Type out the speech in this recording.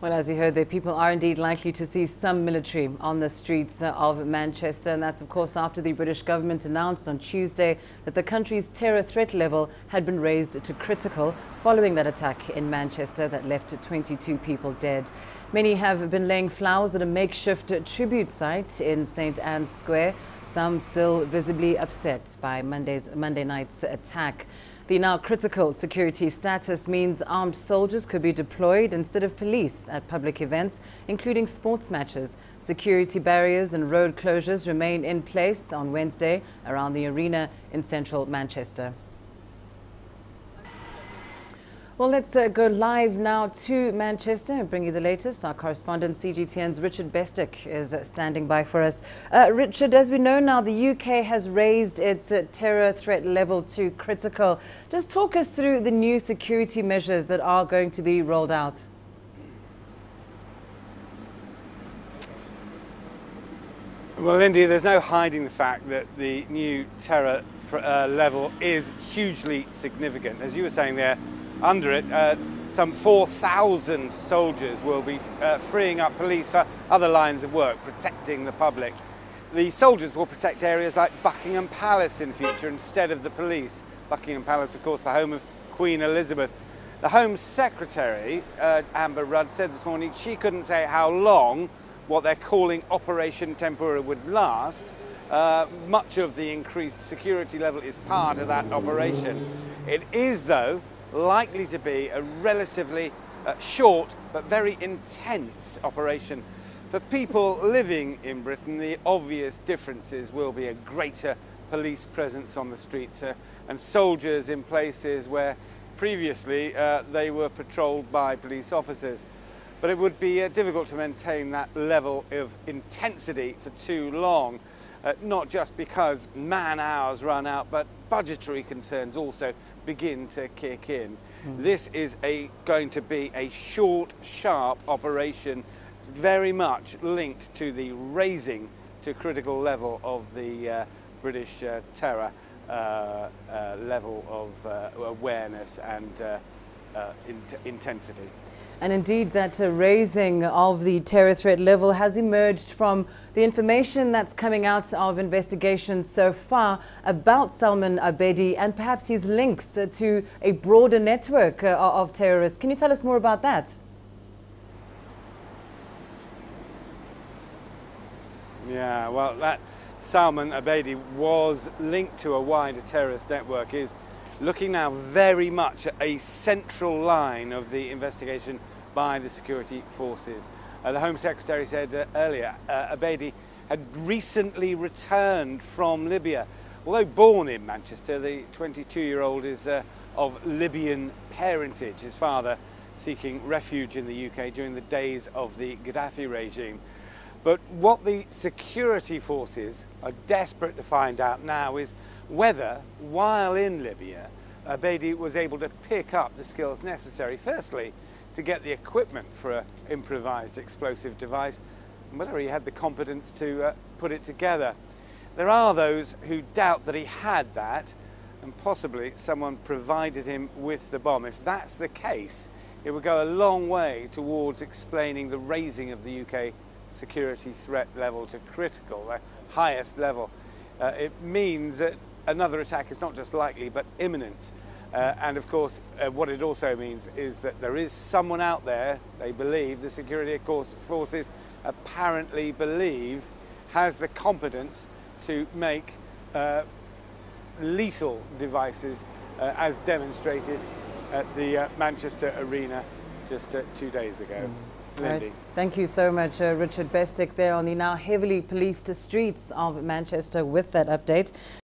Well, as you heard there, people are indeed likely to see some military on the streets of Manchester. And that's, of course, after the British government announced on Tuesday that the country's terror threat level had been raised to critical following that attack in Manchester that left 22 people dead. Many have been laying flowers at a makeshift tribute site in St. Anne's Square, some still visibly upset by Monday night's attack. The now critical security status means armed soldiers could be deployed instead of police at public events, including sports matches. Security barriers and road closures remain in place on Wednesday around the arena in central Manchester. Well, let's go live now to Manchester and bring you the latest. Our correspondent, CGTN's Richard Bestick, is standing by for us. Richard, as we know now, the UK has raised its terror threat level to critical. Just talk us through the new security measures that are going to be rolled out. Well, Lindy, there's no hiding the fact that the new terror level is hugely significant. As you were saying there, under it, some 4,000 soldiers will be freeing up police for other lines of work, protecting the public. The soldiers will protect areas like Buckingham Palace in future instead of the police. Buckingham Palace, of course, the home of Queen Elizabeth. The Home Secretary, Amber Rudd, said this morning she couldn't say how long what they're calling Operation Tempura would last. Much of the increased security level is part of that operation. It is, though, likely to be a relatively short but very intense operation. For people living in Britain, the obvious differences will be a greater police presence on the streets and soldiers in places where previously they were patrolled by police officers. But it would be difficult to maintain that level of intensity for too long. Not just because man hours run out, but budgetary concerns also begin to kick in. This is going to be a short, sharp operation, very much linked to the raising to critical level of the British terror level of awareness and intensity. And indeed, that raising of the terror threat level has emerged from the information that's coming out of investigations so far about Salman Abedi and perhaps his links to a broader network of terrorists. Can you tell us more about that? Yeah, well, that Salman Abedi was linked to a wider terrorist network, is looking now very much at a central line of the investigation by the security forces. The Home Secretary said earlier Abedi had recently returned from Libya. Although born in Manchester, the 22-year-old is of Libyan parentage, his father seeking refuge in the UK during the days of the Gaddafi regime. But what the security forces are desperate to find out now is whether, while in Libya, Abedi was able to pick up the skills necessary, firstly, to get the equipment for an improvised explosive device, and whether he had the competence to put it together. There are those who doubt that he had that, and possibly someone provided him with the bomb. If that's the case, it would go a long way towards explaining the raising of the UK security threat level to critical, the highest level. It means that another attack is not just likely, but imminent. And of course, what it also means is that there is someone out there, they believe, the security forces apparently believe, has the competence to make lethal devices, as demonstrated at the Manchester Arena just 2 days ago. Right. Thank you so much, Richard Bestick, there on the now heavily policed streets of Manchester with that update.